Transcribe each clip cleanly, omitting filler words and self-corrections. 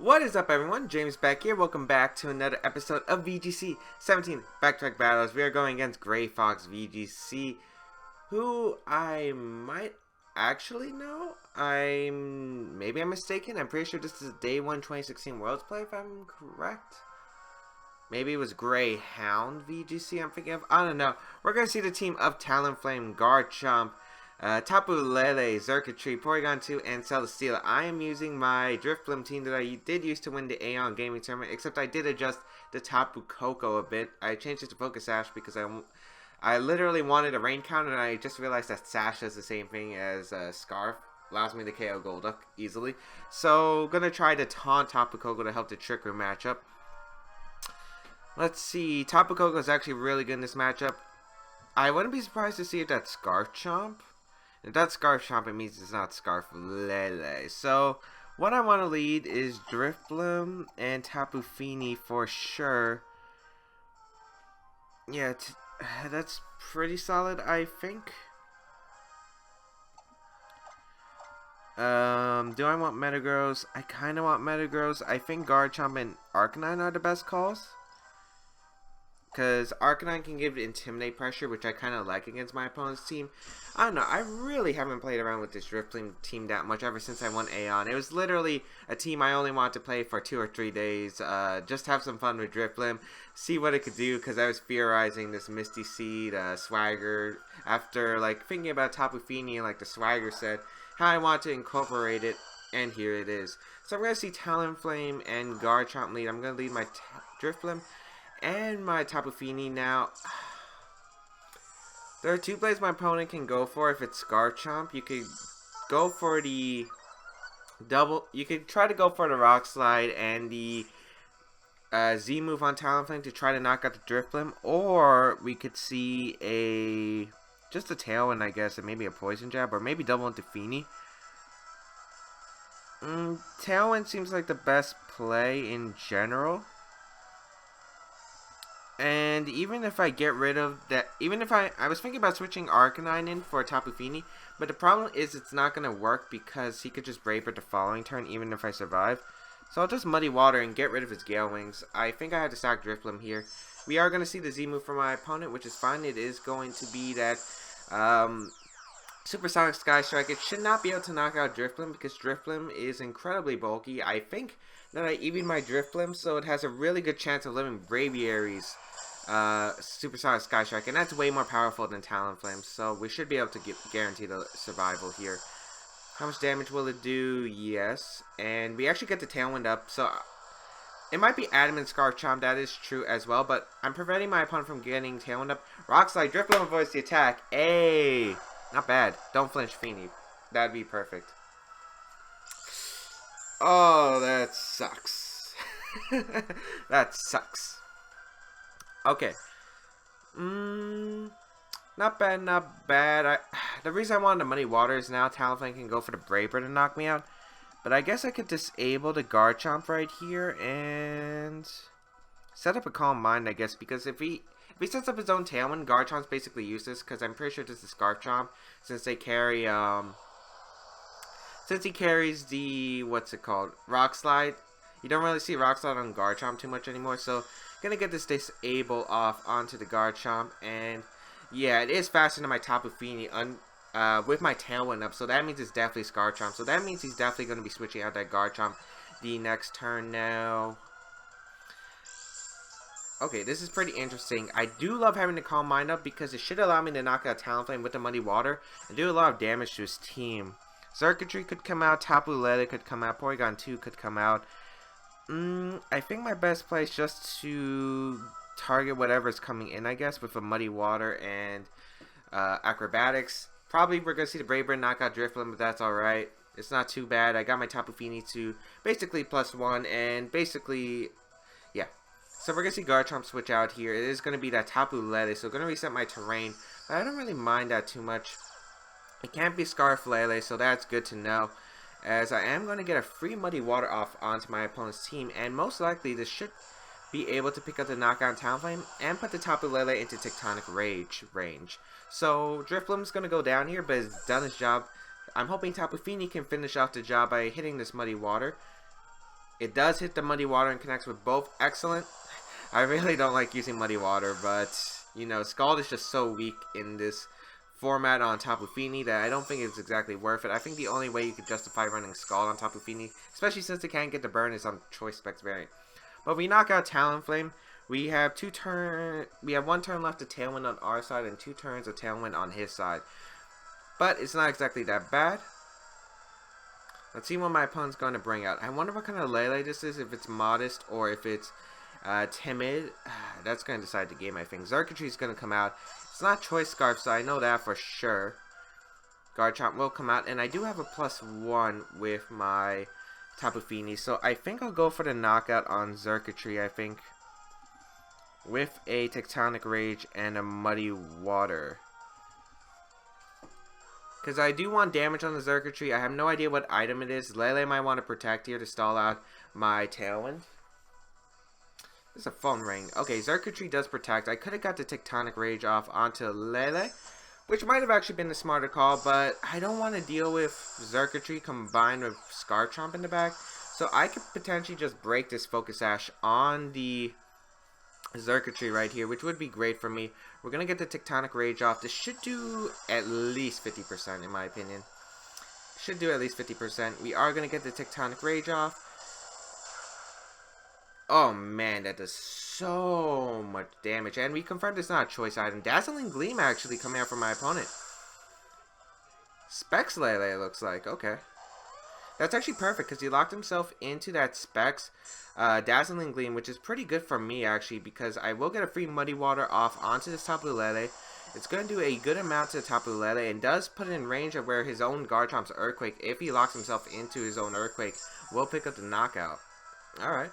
What is up, everyone? James Baek here. Welcome back to another episode of VGC 17 Backtrack Battles. We are going against Gray Fox VGC, who I might actually know. Maybe I'm mistaken. I'm pretty sure this is day 1 2016 Worlds Play, if I'm correct. Maybe it was Greyhound VGC I'm thinking of. I don't know. We're going to see the team of Talonflame, Garchomp, Tapu Lele, Circuitry, Porygon 2, and Celesteela. I am using my Drifblim team that I did use to win the Aeon Gaming Tournament, except I did adjust the Tapu Koko a bit. I changed it to Focus Sash because I literally wanted a rain counter, and I just realized that Sash does the same thing as Scarf. Allows me to KO Golduck easily. So, gonna try to taunt Tapu Koko to help the Trick Room matchup. Let's see. Tapu Koko is actually really good in this matchup. I wouldn't be surprised to see if that's Garchomp. If that's Garchomp, it means it's not Scarflele. So, what I want to lead is Drifblim and Tapu Fini for sure. Yeah, that's pretty solid, I think. Do I want Metagross? I kind of want Metagross. I think Garchomp and Arcanine are the best calls. Because Arcanine can give Intimidate pressure, which I kind of like against my opponent's team. I don't know. I really haven't played around with this Drifblim team that much ever since I won Aeon. It was literally a team I only wanted to play for 2 or 3 days. Just have some fun with Drifblim. See what it could do, because I was theorizing this Misty Seed, Swagger. After like thinking about Tapu Fini and like the Swagger said, how I want to incorporate it. And here it is. So I'm going to see Talonflame and Garchomp lead. I'm going to lead my Drifblim and my Tapu Fini now. There are 2 plays my opponent can go for if it's Garchomp. You could go for the double. You could try to go for the Rock Slide and the Z move on Talonflame to try to knock out the Drifblim, or we could see just a Tailwind, I guess, and maybe a Poison Jab, or maybe double into Fini. Tailwind seems like the best play in general. And even if I get rid of that, even if I was thinking about switching Arcanine in for Tapu Fini, but the problem is it's not going to work because he could just Brave Bird the following turn even if I survive. So I'll just Muddy Water and get rid of his Gale Wings. I think I have to stack Drifblim here. We are going to see the Z move from my opponent, which is fine. It is going to be that Supersonic Sky Strike. It should not be able to knock out Drifblim because Drifblim is incredibly bulky. I think that I even my Drifblim, so it has a really good chance of living Braviary's Supersonic Sky Strike, and that's way more powerful than Talonflame, so we should be able to guarantee the survival here. How much damage will it do? Yes, and we actually get the Tailwind up, so it might be Adamant Garchomp, that is true as well, but I'm preventing my opponent from getting Tailwind up. Rock Slide, Drifblim avoids the attack. Hey, not bad. Don't flinch, Fini. That'd be perfect. Oh, that sucks. That sucks. Okay. Not bad, not bad. The reason I wanted the Muddy Water is now Talonflame can go for the Brave Bird to knock me out. But I guess I could disable the Garchomp right here and set up a Calm Mind, I guess, because if he sets up his own Tailwind, Garchomp's basically useless, because I'm pretty sure this is Garchomp, since they carry, since he carries the, what's it called, Rock Slide. You don't really see Rock Slide on Garchomp too much anymore, so gonna get this disable off onto the Garchomp, and yeah, it is faster than my Tapu Fini with my Tailwind up, so that means it's definitely Garchomp. So that means he's definitely gonna be switching out that Garchomp the next turn now. Okay, this is pretty interesting. I do love having the Calm Mind up because it should allow me to knock out Talonflame with the Muddy Water and do a lot of damage to his team. Circuitry could come out, Tapu Lele could come out, Porygon 2 could come out. I think my best play is just to target whatever's coming in, I guess, with a Muddy Water and Acrobatics. Probably we're going to see the Brave Bird knock out Drifblim, but that's alright. It's not too bad. I got my Tapu Fini to basically +1, and basically, yeah. So we're going to see Garchomp switch out here. It is going to be that Tapu Lele, so going to reset my terrain. But I don't really mind that too much. It can't be Scarflele, so that's good to know, as I am going to get a free Muddy Water off onto my opponent's team, and most likely this should be able to pick up the knockout Talonflame and put the Tapu Lele into Tectonic range. So Drifblim's going to go down here, but it's done his job. I'm hoping Tapu Fini can finish off the job by hitting this Muddy Water. It does hit the Muddy Water and connects with both. Excellent. I really don't like using Muddy Water, but, you know, Scald is just so weak in this format on Tapu Fini that I don't think it's exactly worth it. I think the only way you could justify running Scald on Tapu Fini, especially since it can't get the burn, is on Choice Specs variant. But we knock out Talonflame. We have one turn left of Tailwind on our side and 2 turns of Tailwind on his side. But it's not exactly that bad. Let's see what my opponent's going to bring out. I wonder what kind of Lele this is, if it's Modest or if it's Timid. That's going to decide the game, I think. Xurkitree is going to come out. It's not Choice Scarf, so I know that for sure. Garchomp will come out, and I do have a +1 with my Tapu Fini, so I think I'll go for the knockout on Xurkitree, I think. With a Tectonic Rage and a Muddy Water. Because I do want damage on the Xurkitree. I have no idea what item it is. Lele might want to protect here to stall out my Tailwind. There's a phone ring. Okay, Xurkitree does protect. I could have got the Tectonic Rage off onto Lele, which might have actually been the smarter call, but I don't want to deal with Xurkitree combined with Scarchomp in the back. So I could potentially just break this Focus Sash on the Xurkitree right here, which would be great for me. We're going to get the Tectonic Rage off. This should do at least 50% in my opinion. Should do at least 50%. We are going to get the Tectonic Rage off. Oh man, that does so much damage. And we confirmed it's not a choice item. Dazzling Gleam actually coming out from my opponent. Specs Lele, it looks like. Okay. That's actually perfect because he locked himself into that Specs Dazzling Gleam, which is pretty good for me actually because I will get a free Muddy Water off onto this Tapu Lele. It's going to do a good amount to the Tapu Lele and does put it in range of where his own Garchomp's Earthquake, if he locks himself into his own Earthquake, will pick up the knockout. Alright.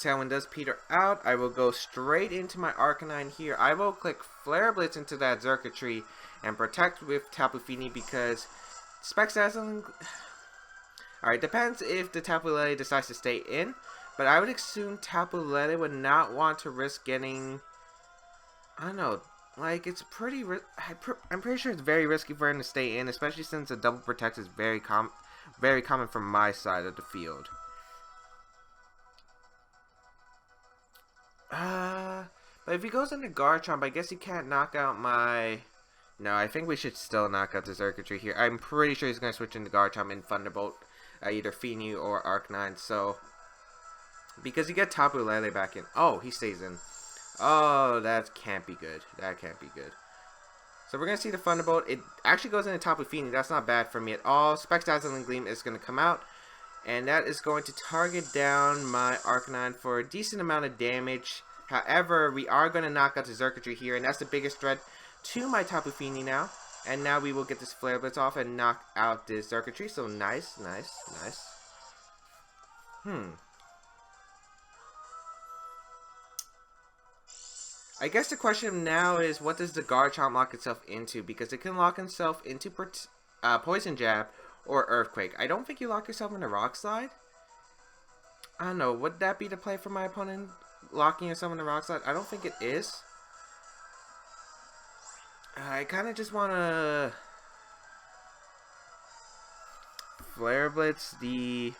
Tailwind does peter out. I will go straight into my Arcanine here. I will click Flare Blitz into that Xurkitree and protect with Tapu Fini because Specs Dazzling... Alright, depends if the Tapu Lele decides to stay in, but I would assume Tapu Lele would not want to risk getting... I don't know, like, it's pretty... I'm pretty sure it's very risky for him to stay in, especially since a double protect is very common from my side of the field. But if he goes into Garchomp, I guess he can't knock out my... No, I think we should still knock out the Xurkitree here. I'm pretty sure he's going to switch into Garchomp and Thunderbolt, either Fini or Arcanine, so... Because you get Tapu Lele back in. Oh, he stays in. Oh, that can't be good. That can't be good. So we're going to see the Thunderbolt. It actually goes into Tapu Fini. That's not bad for me at all. Specs Dazzling Gleam is going to come out. And that is going to target down my Arcanine for a decent amount of damage. However, we are going to knock out the Xurkitree here. And that's the biggest threat to my Tapu Fini now. And now we will get this Flare Blitz off and knock out this Xurkitree. So nice, nice, nice. I guess the question now is, what does the Garchomp lock itself into? Because it can lock itself into Poison Jab or Earthquake. I don't think you lock yourself into Rock Slide. I don't know. Would that be the play for my opponent? Locking yourself into Rock Slide? I don't think it is. I kind of just want to Flare Blitz the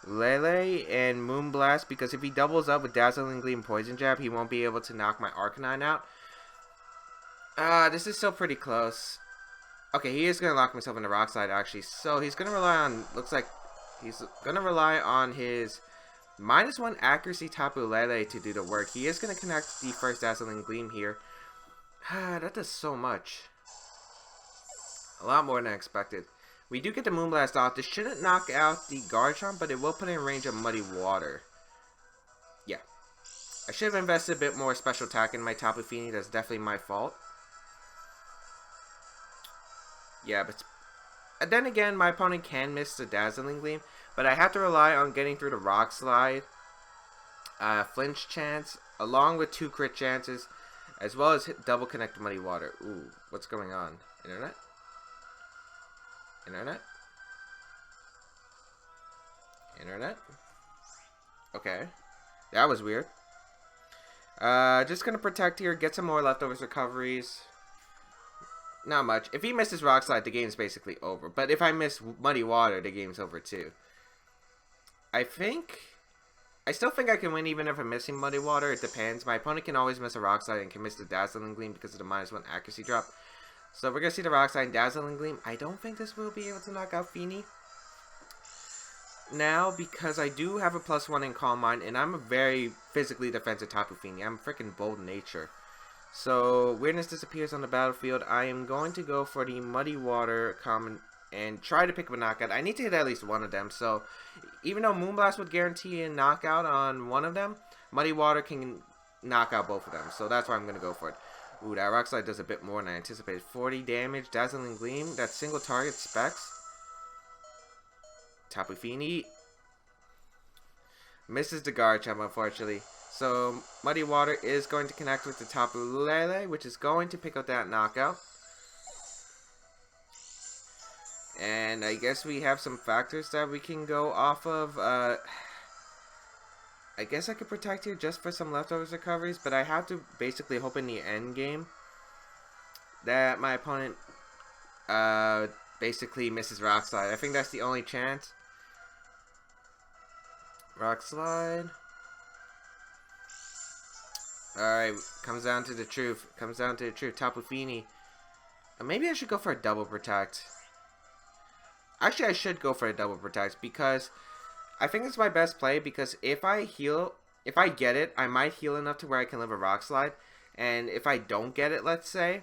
Lele and Moonblast, because if he doubles up with Dazzling Gleam Poison Jab, he won't be able to knock my Arcanine out. This is still pretty close. Okay, he is going to lock himself into Rock Slide, actually. So he's going to rely on, looks like he's going to rely on his -1 accuracy Tapu Lele to do the work. He is going to connect the first Dazzling Gleam here. That does so much. A lot more than I expected. We do get the Moonblast off. This shouldn't knock out the Garchomp, but it will put in range of Muddy Water. Yeah. I should have invested a bit more special attack in my Tapu Fini. That's definitely my fault. Yeah, but then again, my opponent can miss the Dazzling Gleam, but I have to rely on getting through the Rock Slide, Flinch chance, along with 2 crit chances, as well as hit double connect Muddy Water. Ooh, what's going on? Internet? Internet? Internet? Okay. That was weird. Just gonna protect here, get some more leftovers recoveries. Not much. If he misses Rock Slide, the game's basically over. But if I miss Muddy Water, the game's over too. I still think I can win even if I'm missing Muddy Water. It depends. My opponent can always miss a Rock Slide and can miss the Dazzling Gleam because of the -1 accuracy drop. So we're going to see the Rock Slide and Dazzling Gleam. I don't think this will be able to knock out Fini now because I do have a +1 in Calm Mind, and I'm a very physically defensive Tapu Fini. I'm freaking Bold Nature. So Weirdness disappears on the battlefield. I am going to go for the Muddy Water common and try to pick up a knockout. I need to hit at least one of them. So even though Moonblast would guarantee a knockout on one of them, Muddy Water can knock out both of them. So that's why I'm going to go for it. Ooh, that Rock Slide does a bit more than I anticipated. 40 damage, Dazzling Gleam, that single target specs. Tapu Fini misses the Garchomp, unfortunately. So Muddy Water is going to connect with the Tapu Lele, which is going to pick up that knockout. And I guess we have some factors that we can go off of. I guess I could protect here just for some leftovers recoveries, but I have to basically hope in the end game that my opponent basically misses Rock Slide. I think that's the only chance. Rock Slide. Alright, comes down to the truth. Comes down to the truth. Tapu Fini. Maybe I should go for a double protect. Actually, I should go for a double protect because I think it's my best play, because if I get it, I might heal enough to where I can live a Rock Slide. And if I don't get it, let's say,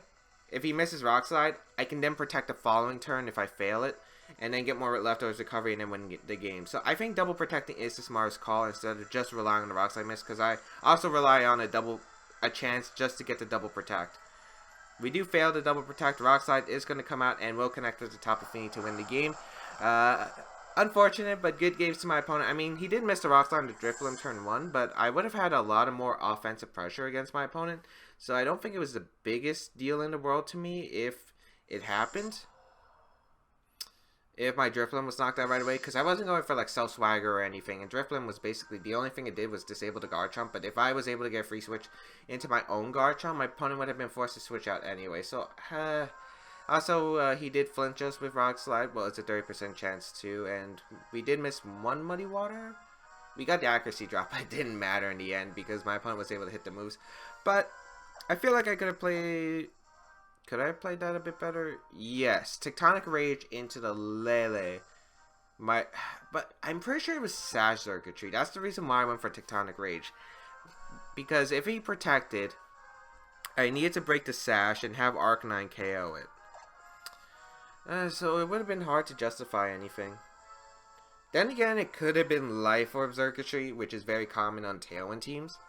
if he misses Rock Slide, I can then protect the following turn if I fail it, and then get more leftovers recovery and then win the game. So I think double protecting is the smartest call instead of just relying on the Rock Slide miss, because I also rely on a chance just to get the double protect. We do fail the double protect. Rock Slide is going to come out and will connect with the Tapu Fini to win the game. Unfortunate, but good games to my opponent. I mean, he did miss the Rock Slide on the Drifblim turn 1, but I would have had a lot of more offensive pressure against my opponent. So I don't think it was the biggest deal in the world to me if it happened. If my Drifblim was knocked out right away, because I wasn't going for like Self Swagger or anything, and Drifblim was basically the only thing it did was disable the Garchomp. But if I was able to get a free switch into my own Garchomp, my opponent would have been forced to switch out anyway. So also he did flinch us with Rock Slide. Well, it's a 30% chance too, and we did miss one Muddy Water. We got the accuracy drop, but it didn't matter in the end because my opponent was able to hit the moves. But I feel like I could have played. Could I have played that a bit better? Yes. Tectonic Rage into the Lele. But I'm pretty sure it was Sash Circuitry. That's the reason why I went for Tectonic Rage. Because if he protected, I needed to break the Sash and have Arcanine KO it. So it would have been hard to justify anything. Then again, it could have been Life Orb Circuitry, which is very common on Tailwind teams.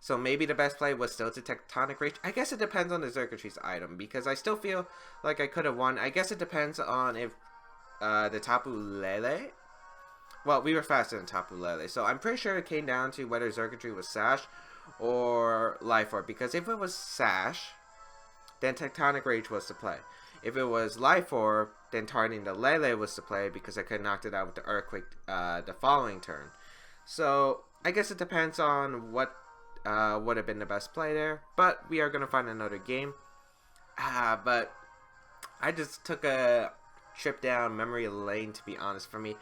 So maybe the best play was still to Tectonic Rage. I guess it depends on the Circuitry's item, because I still feel like I could have won. I guess it depends on if the Tapu Lele. Well, we were faster than Tapu Lele, so I'm pretty sure it came down to whether Circuitry was Sash or Life Orb. Because if it was Sash, then Tectonic Rage was the play. If it was Life Orb, then targeting the Lele was the play, because I could have knocked it out with the Earthquake the following turn. So I guess it depends on what would have been the best play there, but we are going to find another game. But I just took a trip down memory lane, to be honest. For me,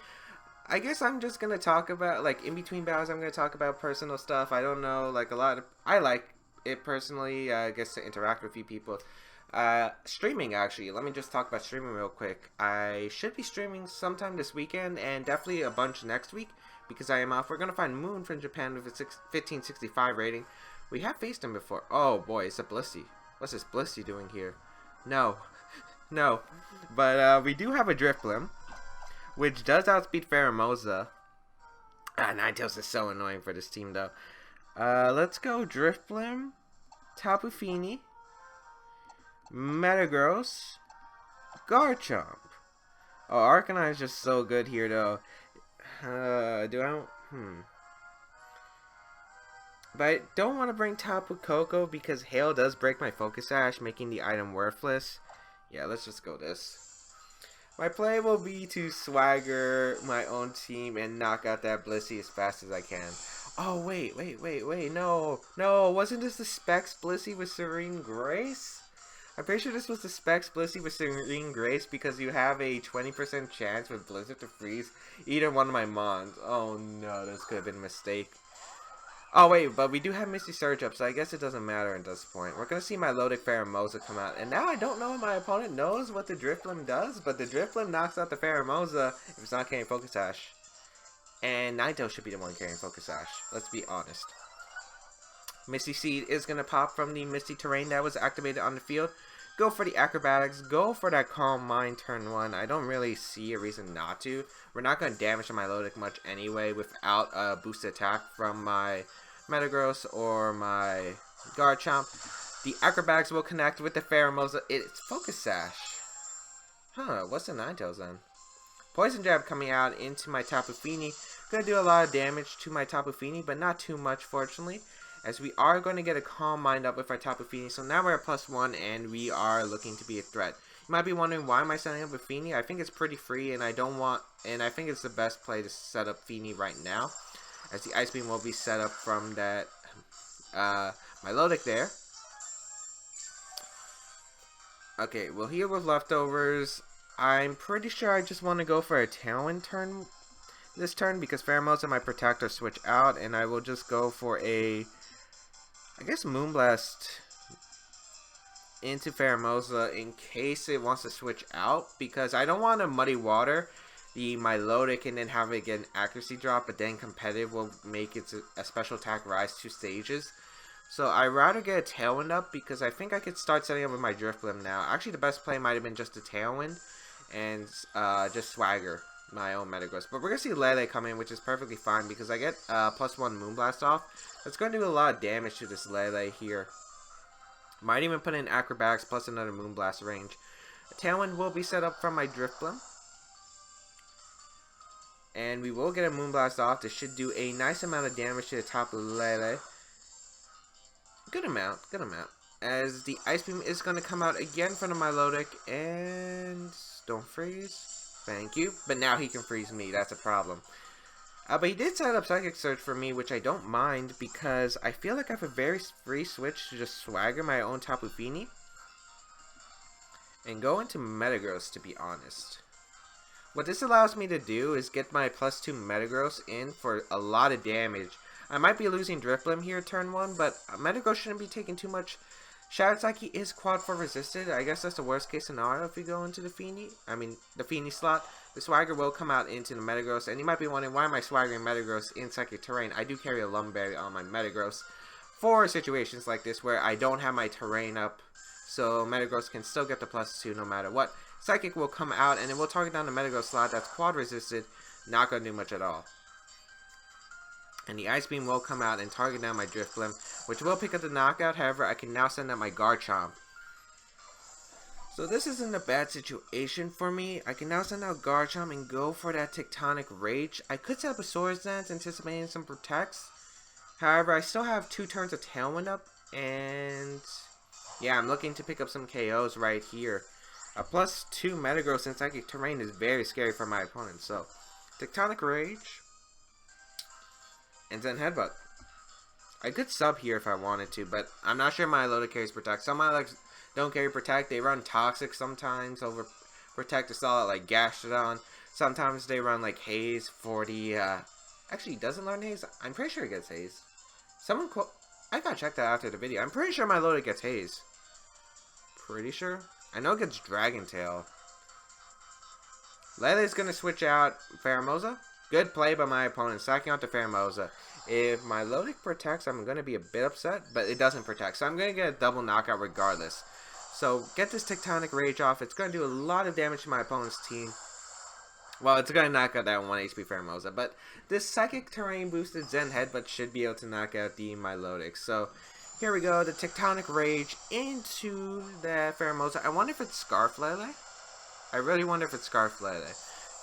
I guess I'm just going to talk about, like, in between battles, I'm going to talk about personal stuff. I don't know, like, I like it personally, I guess, to interact with you people. Streaming, actually, let me just talk about streaming real quick. I should be streaming sometime this weekend, and definitely a bunch next week, because I am off. We're going to find Moon from Japan with a 1565 rating. We have faced him before. Oh boy, it's a Blissey. What's this Blissey doing here? No. No. But we do have a Drifblim, which does outspeed Pheromosa. Ninetales is so annoying for this team, though. Let's go Drifblim, Tapu Fini, Metagross, Garchomp. Oh, Arcanine is just so good here, though. But I don't want to bring Tapu Koko because Hail does break my Focus Sash, making the item worthless. Yeah, let's just go this. My play will be to swagger my own team and knock out that Blissey as fast as I can. Oh, wait, no, wasn't this the Specs Blissey with Serene Grace? I'm pretty sure this was the Specs Blissey with Serene Grace because you have a 20% chance with Blizzard to freeze either one of my Mons. Oh no, this could have been a mistake. Oh wait, but we do have Misty Surge up, so I guess it doesn't matter at this point. We're going to see my Milotic Pheromosa come out. And now I don't know if my opponent knows what the Drifblim does, but the Drifblim knocks out the Pheromosa if it's not carrying Focus Sash. And Ninetales should be the one carrying Focus Sash. Let's be honest. Misty Seed is going to pop from the Misty Terrain that was activated on the field. Go for the Acrobatics. Go for that Calm Mind turn 1. I don't really see a reason not to. We're not going to damage the Milotic much anyway without a boosted attack from my Metagross or my Garchomp. The Acrobatics will connect with the Pheromosa. It's Focus Sash. Huh, what's the Ninetales then? Poison Jab coming out into my Tapu Fini. Going to do a lot of damage to my Tapu Fini, but not too much fortunately. As we are going to get a Calm Mind up with our Tapu Fini. So now we're at +1 and we are looking to be a threat. You might be wondering, why am I setting up with Fini? I think it's pretty free and I think it's the best play to set up Fini right now. As the Ice Beam will be set up from that Milotic there. Okay, we'll heal with Leftovers. I'm pretty sure I just want to go for a Tailwind turn this turn because Pheromosa might protect or switch out, and I will just go for a, I guess, Moonblast into Pheromosa in case it wants to switch out, because I don't want to muddy water the Milotic and then have it get an accuracy drop, but then competitive will make its a special attack rise 2 stages. So I'd rather get a Tailwind up because I think I could start setting up with my Drifblim now. Actually, the best play might have been just a Tailwind and just Swagger my own Metagross. But we're going to see Lele come in, which is perfectly fine because I get +1 Moonblast off. That's going to do a lot of damage to this Lele here. Might even put in Acrobatics plus another Moonblast range. A Tailwind will be set up from my Drifblim. And we will get a Moonblast off. This should do a nice amount of damage to the top of Lele. Good amount, good amount. As the Ice Beam is going to come out again from the Milotic. And don't freeze. Thank you. But now he can freeze me. That's a problem. But he did set up Psychic Surge for me, which I don't mind because I feel like I have a very free switch to just Swagger my own Tapu Fini and go into Metagross, to be honest. What this allows me to do is get my +2 Metagross in for a lot of damage. I might be losing Drifblim here turn 1, but Metagross shouldn't be taking too much. Shadow Psyche is quad 4 resisted. I guess that's the worst case scenario if we go into the Fini. The Fini slot. The Swagger will come out into the Metagross. And you might be wondering, why am I swaggering Metagross in Psychic Terrain? I do carry a Lum Berry on my Metagross for situations like this where I don't have my Terrain up. So Metagross can still get the +2 no matter what. Psychic will come out and it will target down the Metagross slot that's quad resisted. Not going to do much at all. And the Ice Beam will come out and target down my Drifblim, which will pick up the knockout. However, I can now send out my Garchomp. So this isn't a bad situation for me. I can now send out Garchomp and go for that Tectonic Rage. I could set up a Swords Dance, anticipating some Protects. However, I still have 2 turns of Tailwind up. And yeah, I'm looking to pick up some KOs right here. A +2 Metagross in Psychic Terrain is very scary for my opponent. So, Tectonic Rage and Zen Headbutt. I could sub here if I wanted to, but I'm not sure my Milotic carries Protect. Some Milotics don't carry Protect. They run Toxic sometimes over Protect to solid like Gastrodon. Sometimes they run like Haze for the... actually, he doesn't learn Haze? I'm pretty sure he gets Haze. I gotta check that after the video. I'm pretty sure my Milotic gets Haze. Pretty sure. I know it gets Dragon Tail. Lele's gonna switch out Pheromosa. Good play by my opponent, sacking out the Pheromosa. If my Milotic protects, I'm going to be a bit upset, but it doesn't protect. So I'm going to get a double knockout regardless. So get this Tectonic Rage off. It's going to do a lot of damage to my opponent's team. Well, it's going to knock out that 1 HP Pheromosa. But this Psychic Terrain boosted Zen Headbutt should be able to knock out the Milotic. So here we go. The Tectonic Rage into the Pheromosa. I wonder if it's Scarf Lele. I really wonder if it's Scarf Lele.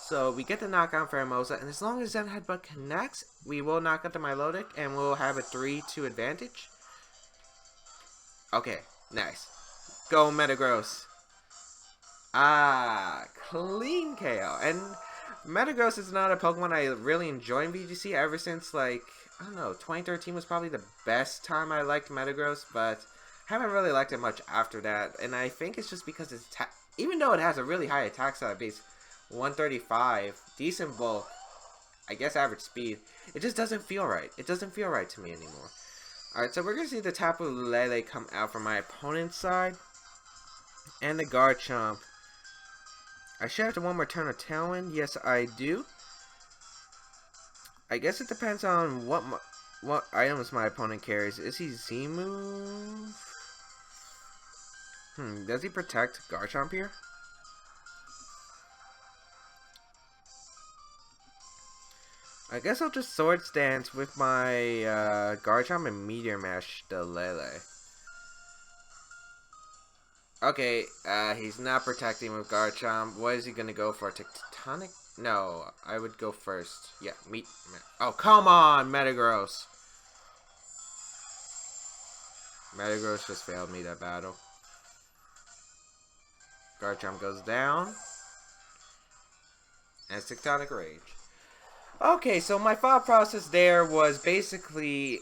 So we get the knockout Pheromosa, and as long as Zen Headbutt connects, we will knock out the Milotic, and we'll have a 3-2 advantage. Okay, nice. Go Metagross. Ah, clean KO. And Metagross is not a Pokemon I really enjoy in VGC ever since, like, I don't know, 2013 was probably the best time I liked Metagross, but Haven't really liked it much after that, and I think it's just because it's even though it has a really high attack stat base, 135, decent bulk, I guess average speed, it just doesn't feel right. It doesn't feel right to me anymore. Alright, so we're going to see the Tapu Lele come out from my opponent's side, and the Garchomp. I should have one more turn of Tailwind. Yes, I do. I guess it depends on what items my opponent carries. Is he Z-move? Does he protect Garchomp here? I guess I'll just Swords Dance with my Garchomp and Meteor Mash the Lele. Okay, he's not protecting with Garchomp. What is he gonna go for? Tectonic? No, I would go first. Yeah, oh, come on, Metagross. Metagross just failed me that battle. Garchomp goes down. And it's Tectonic Rage. Okay, so my thought process there was basically,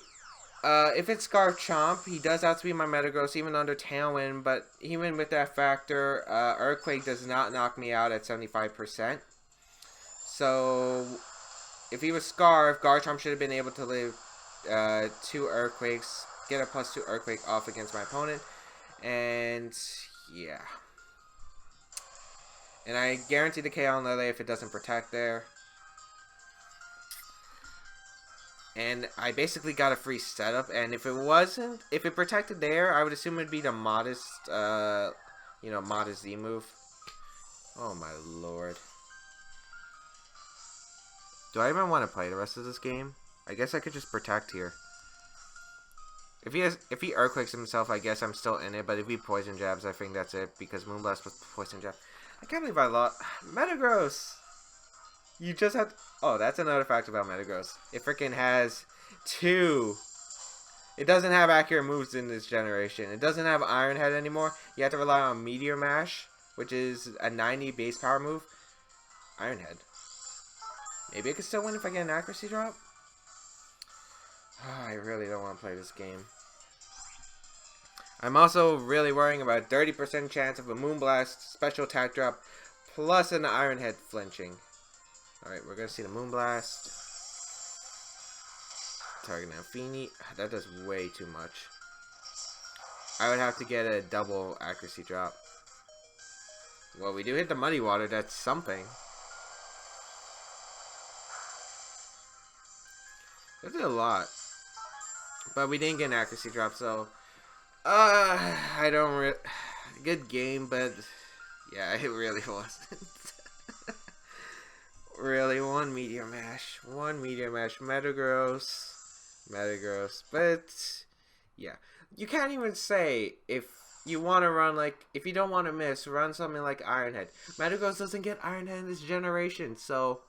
if it's Garchomp, he does have to be my Metagross even under Tailwind, but even with that factor, Earthquake does not knock me out at 75%. So, if he was Scarf, Garchomp should have been able to live 2 Earthquakes, get a +2 Earthquake off against my opponent, and yeah. And I guarantee the KO on Lele if it doesn't protect there. And I basically got a free setup, and if it protected there, I would assume it'd be the modest, modest Z move. Oh my lord. Do I even want to play the rest of this game? I guess I could just protect here. If he Earthquakes himself, I guess I'm still in it, but if he Poison Jabs, I think that's it, because Moonblast was Poison Jab. I can't believe I lost. Metagross! You just have to... Oh, that's another fact about Metagross. It freaking has 2. It doesn't have accurate moves in this generation. It doesn't have Iron Head anymore. You have to rely on Meteor Mash, which is a 90 base power move. Iron Head. Maybe I could still win if I get an accuracy drop. Oh, I really don't want to play this game. I'm also really worrying about a 30% chance of a Moonblast special attack drop plus an Iron Head flinching. Alright, we're going to see the Moonblast. Targeting now Fini. That does way too much. I would have to get a double accuracy drop. Well, we do hit the Muddy Water. That's something. That did a lot. But we didn't get an accuracy drop, so... I don't good game, but... Yeah, it really wasn't. Really, one Meteor Mash. Metagross. But, yeah. You can't even say if you want to run, like, if you don't want to miss, run something like Iron Head. Metagross doesn't get Iron Head in this generation, so,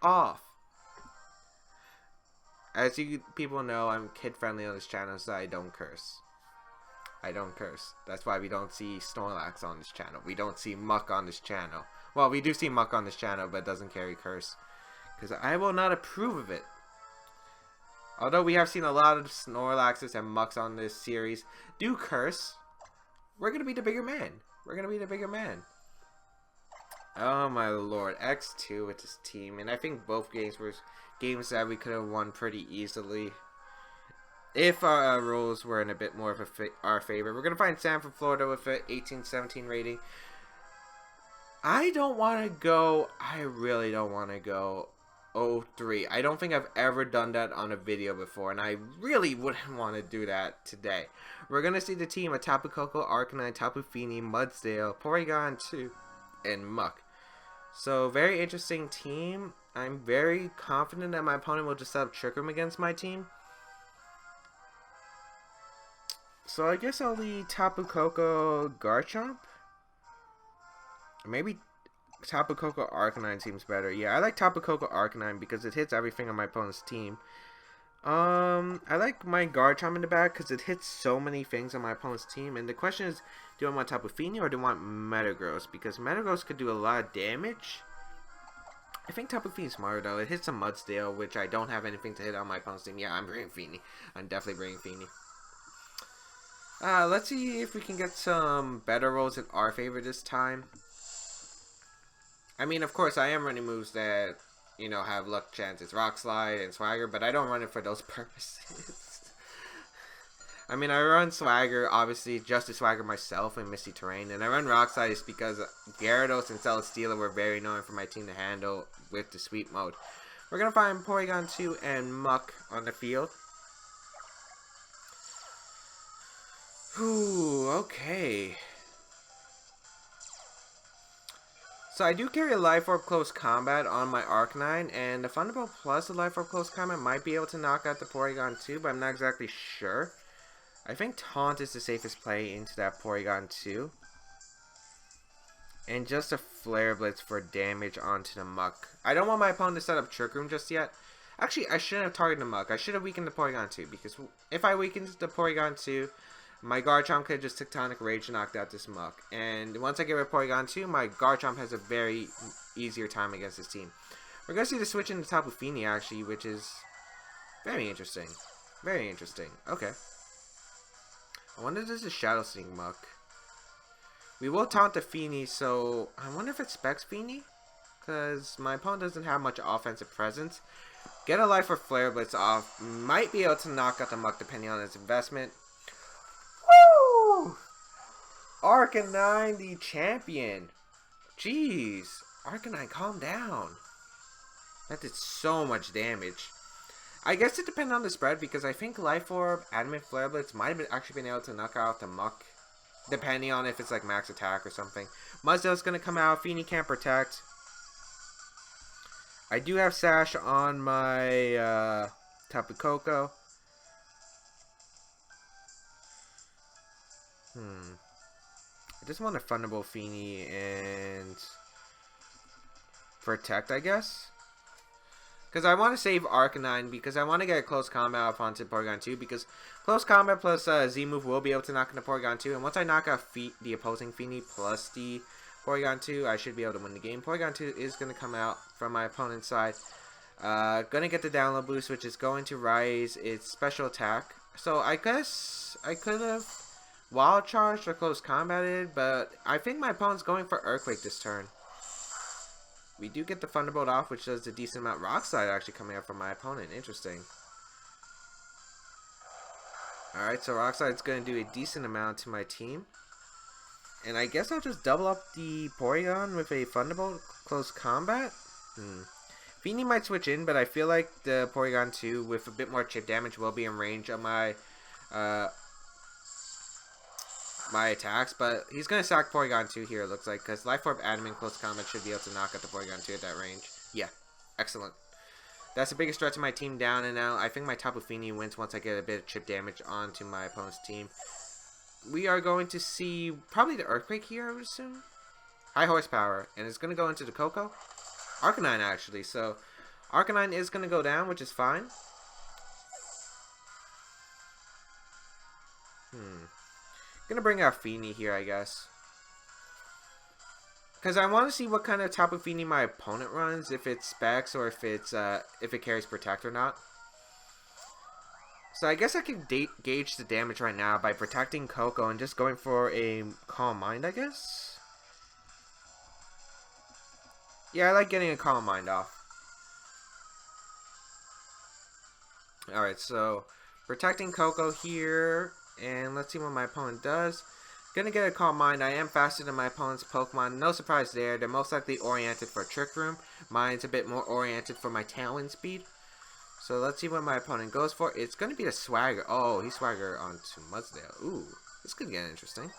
off. As you people know, I'm kid-friendly on this channel, so I don't curse. That's why we don't see Snorlax on this channel. We don't see Muck on this channel. Well, we do see Muck on this channel, but it doesn't carry curse. Because I will not approve of it. Although we have seen a lot of Snorlaxes and Mucks on this series do curse, we're going to be the bigger man. Oh my lord. X2 with this team. And I think both games were games that we could have won pretty easily. If our rules were in a bit more of our favor. We're going to find Sanford, Florida with an 18-17 rating. I really don't want to go 0-3. I don't think I've ever done that on a video before, and I really wouldn't want to do that today. We're going to see the team of Tapu Koko, Arcanine, Tapu Fini, Mudsdale, Porygon 2, and Muck. So, very interesting team. I'm very confident that my opponent will just set up Trick Room against my team. So I guess I'll lead Tapu Koko Garchomp. Maybe Tapu Koko Arcanine seems better. Yeah, I like Tapu Koko Arcanine because it hits everything on my opponent's team. I like my Garchomp in the back because it hits so many things on my opponent's team. And the question is, do I want Tapu Fini or do I want Metagross? Because Metagross could do a lot of damage. I think Tapu Fini's smarter though. It hits a Mudsdale, which I don't have anything to hit on my opponent's team. Yeah, I'm bringing Fini. I'm definitely bringing Fini. Let's see if we can get some better rolls in our favor this time. I mean, of course, I am running moves that, you know, have luck chances. Rock Slide and Swagger, but I don't run it for those purposes. I mean, I run Swagger, obviously, just to Swagger myself in Misty Terrain. And I run Rock Slide just because Gyarados and Celesteela were very annoying for my team to handle with the sweep mode. We're going to find Porygon 2 and Muck on the field. Ooh, okay. So I do carry a Life Orb Close Combat on my Arcanine, and the Thunderbolt plus the Life Orb Close Combat might be able to knock out the Porygon 2, but I'm not exactly sure. I think Taunt is the safest play into that Porygon 2. And just a Flare Blitz for damage onto the Muck. I don't want my opponent to set up Trick Room just yet. Actually, I shouldn't have targeted the Muck. I should have weakened the Porygon 2, because if I weakened the Porygon 2, my Garchomp could have just Tectonic Rage and knocked out this Muck. And once I get rid of Porygon 2, my Garchomp has a very easier time against this team. We're going to see the switch into Tapu Fini, actually, which is very interesting. Very interesting. Okay. I wonder if this is Shadow Sneak Muck. We will taunt the Fini, so I wonder if it specs Fini? Because my opponent doesn't have much offensive presence. Get a Life or Flare Blitz off. Might be able to knock out the Muck depending on its investment. Woo! Arcanine the champion. Jeez. Arcanine, calm down. That did so much damage. I guess it depends on the spread because I think Life Orb, Adamant Flare Blitz might have actually been able to knock out the Muck. Depending on if it's like max attack or something. Mudsdale's going to come out. Fini can't protect. I do have Sash on my Tapu Koko. I just want to Thunderbolt Fini and protect, I guess. Because I want to save Arcanine because I want to get a close combat off onto Porygon 2 because close combat plus Z-move will be able to knock into Porygon 2. And once I knock out the opposing Fini plus the Porygon 2, I should be able to win the game. Porygon 2 is going to come out from my opponent's side. Going to get the download boost, which is going to rise its special attack. So I guess I could have Wild Charged or close combated, but I think my opponent's going for Earthquake this turn. We do get the Thunderbolt off, which does a decent amount. Rock Slide actually coming up from my opponent. Interesting. Alright, so Rock Slide's going to do a decent amount to my team. And I guess I'll just double up the Porygon with a Thunderbolt close combat. Fini might switch in, but I feel like the Porygon 2 with a bit more chip damage will be in range of my my attacks, but he's going to sack Porygon 2 here, it looks like, because Life Orb Adamant close combat should be able to knock out the Porygon 2 at that range. Yeah, excellent. That's the biggest threat to my team down and out. I think my Tapu Fini wins once I get a bit of chip damage onto my opponent's team. We are going to see probably the Earthquake here, I would assume. High horsepower, and it's going to go into the Koko. Arcanine, actually, so Arcanine is going to go down, which is fine. Gonna bring out Fini here, I guess. Because I want to see what kind of Tapu Fini my opponent runs, if it's specs or if it carries Protect or not. So I guess I can gauge the damage right now by protecting Koko and just going for a Calm Mind, I guess. Yeah, I like getting a Calm Mind off. Alright, so protecting Koko here. And let's see what my opponent does. Gonna get a Calm Mind. I am faster than my opponent's Pokemon. No surprise there. They're most likely oriented for Trick Room. Mine's a bit more oriented for my Tailwind speed. So let's see what my opponent goes for. It's gonna be the Swagger. Oh, he Swagger onto Mudsdale. Ooh, this could get interesting.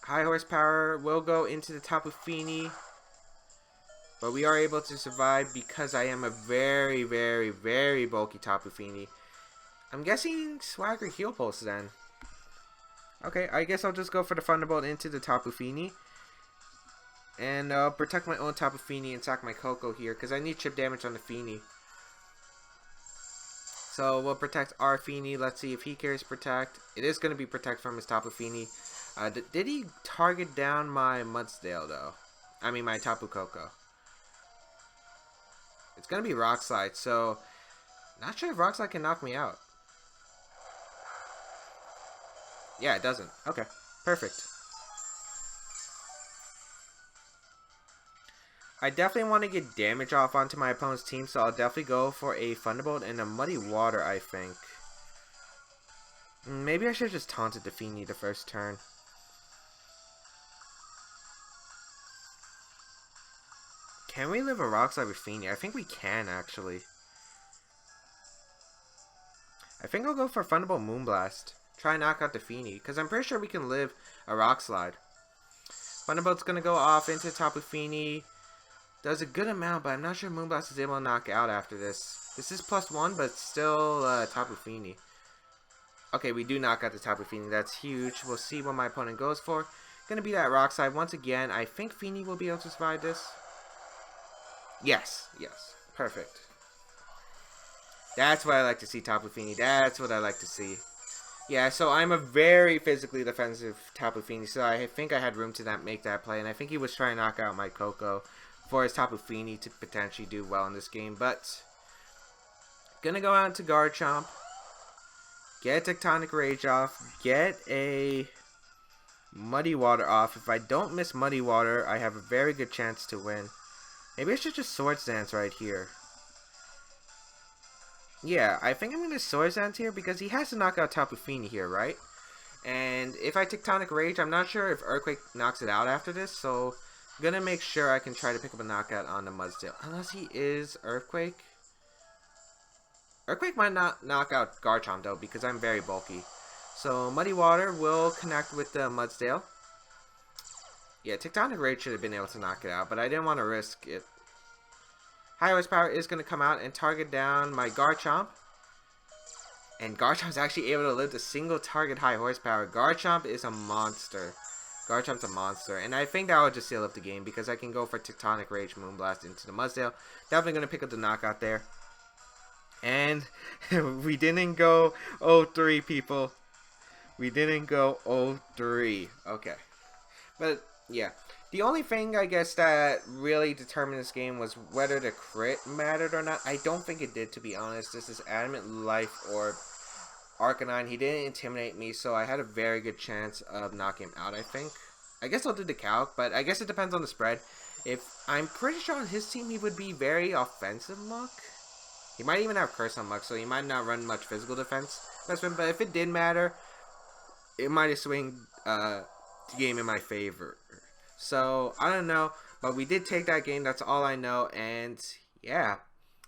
High horsepower will go into the Tapu Fini. But we are able to survive because I am a very, very, very bulky Tapu Fini. I'm guessing Swagger Heal Pulse then. Okay, I guess I'll just go for the Thunderbolt into the Tapu Fini. And I'll protect my own Tapu Fini and sack my Koko here because I need chip damage on the Fini. So we'll protect our Fini. Let's see if he carries Protect. It is going to be Protect from his Tapu Fini. Did he target down my Mudsdale though? I mean my Tapu Koko. It's going to be Rock Slide, so not sure if Rock Slide can knock me out. Yeah, it doesn't. Okay, perfect. I definitely want to get damage off onto my opponent's team, so I'll definitely go for a Thunderbolt and a Muddy Water, I think. Maybe I should have just taunted the Fini the first turn. Can we live a Rock Slide with Fini? I think we can, actually. I think I'll go for Thunderbolt Moonblast. Try and knock out the Fini, because I'm pretty sure we can live a Rock Slide. Thunderbolt's going to go off into Tapu Fini. Does a good amount, but I'm not sure Moonblast is able to knock out after this. This is +1, but still Tapu Fini. Okay, we do knock out the Tapu Fini. That's huge. We'll see what my opponent goes for. Gonna be that Rock Slide once again. I think Fini will be able to survive this. Yes, yes. Perfect. That's what I like to see, Tapu Fini. That's what I like to see. Yeah, so I'm a very physically defensive Tapu Fini, so I think I had room to make that play, and I think he was trying to knock out my Koko for his Tapu Fini to potentially do well in this game, but gonna go out to Garchomp, get a Tectonic Rage off, get a Muddy Water off. If I don't miss Muddy Water, I have a very good chance to win. Maybe I should just Swords Dance right here. Yeah, I think I'm gonna Swords Dance here because he has to knock out Tapu Fini here, right? And if I Tectonic Rage, I'm not sure if Earthquake knocks it out after this, so I'm gonna make sure I can try to pick up a knockout on the Mudsdale. Unless he is Earthquake. Earthquake might not knock out Garchomp though, because I'm very bulky. So Muddy Water will connect with the Mudsdale. Yeah, Tectonic Rage should have been able to knock it out, but I didn't want to risk it. High Horsepower is going to come out and target down my Garchomp. And Garchomp is actually able to lift a single target High Horsepower. Garchomp is a monster. Garchomp's a monster. And I think that will just seal up the game because I can go for Tectonic Rage Moonblast into the Mudsdale. Definitely going to pick up the knockout there. And we didn't go 0-3, people. We didn't go 0-3. Okay. But, yeah. The only thing, I guess, that really determined this game was whether the crit mattered or not. I don't think it did, to be honest. This is Adamant Life Orb. Arcanine, he didn't intimidate me, so I had a very good chance of knocking him out, I think. I guess I'll do the calc, but I guess it depends on the spread. I'm pretty sure on his team he would be very offensive luck. He might even have Curse on luck, so he might not run much physical defense. But if it did matter, it might have swung the game in my favor. So, I don't know, but we did take that game, that's all I know, and yeah,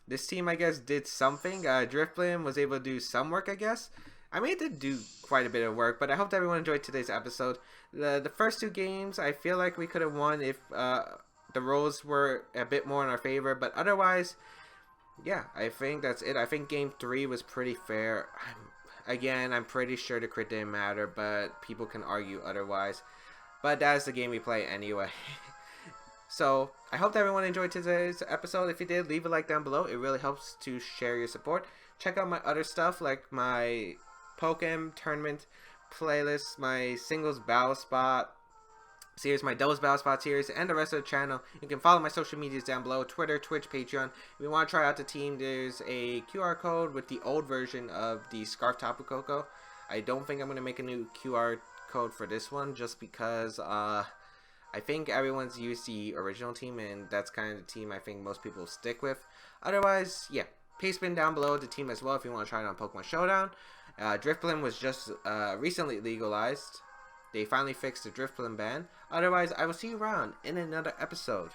this team, I guess, did something. Drifblim was able to do some work, I guess. I mean, it did do quite a bit of work, but I hope everyone enjoyed today's episode. The first two games, I feel like we could have won if the rolls were a bit more in our favor, but otherwise, yeah, I think that's it. I think game 3 was pretty fair. I'm pretty sure the crit didn't matter, but people can argue otherwise. But that's the game we play anyway. So, I hope that everyone enjoyed today's episode. If you did, leave a like down below. It really helps to share your support. Check out my other stuff like my Pokemon Tournament playlist, my Singles Battle Spot series, my Doubles Battle Spot series, and the rest of the channel. You can follow my social medias down below, Twitter, Twitch, Patreon. If you want to try out the team, there's a QR code with the old version of the Scarf Tapu Koko. I don't think I'm going to make a new QR code for this one just because I think everyone's used the original team and that's kind of the team I think most people stick with. Otherwise, yeah, paste bin down below the team as well if you want to try it on Pokemon Showdown. Drifblim was just recently legalized. They finally fixed the Drifblim ban. Otherwise, I will see you around in another episode.